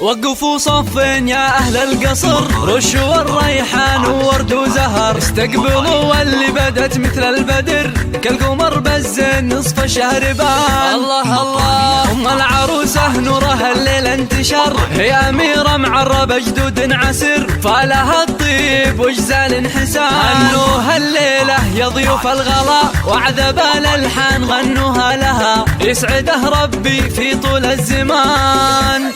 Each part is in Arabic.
وقفوا صف يا أهل القصر، رشوا الريحان وورد وزهر، استقبلوا واللي بدت مثل البدر، كالقمر بزين نصف الشهر بان. الله الله أم العروسة نورها الليل انتشر، هي أميرة معربة جدود عسر، فالها الطيب وجزال انحسان. غنوها الليلة يا ضيوف الغلا، وعذب الألحان غنوها لها، يسعده ربي في طول الزمان.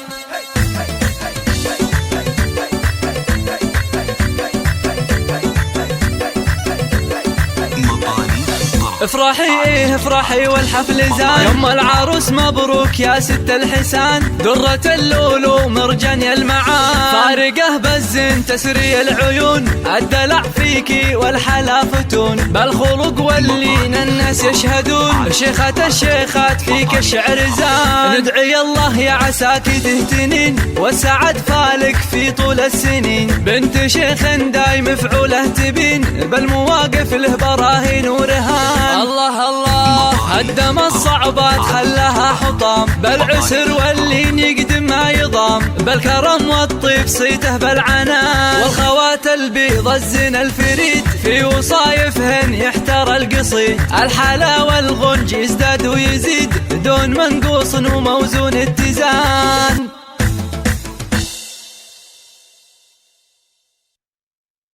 افرحي افرحي والحفل زان، يوم العروس مبروك يا ست الحسان، درة اللولو مرجان يا المعان، فارقه بالزين تسري العيون، الدلع فيكي والحلا فتون، بالخلق واللين الناس يشهدون، شيخة الشيخات فيك الشعر زان. ندعي الله يا عساكي تهتنين، والسعد فالك في طول السنين، بنت شيخ دايم فعوله تبين، بالمواقف له براهين ورهان. الله الله هدم الصعبات خلاها حطام، بالعسر واللين يقدم ما يضام، بالكرم والطيب صيته بالعنان، والخوات البيض الزين الفريد، في وصايفهن يحتر القصيد، الحلا والغنج يزداد ويزيد، دون منقوص وموزون اتزان.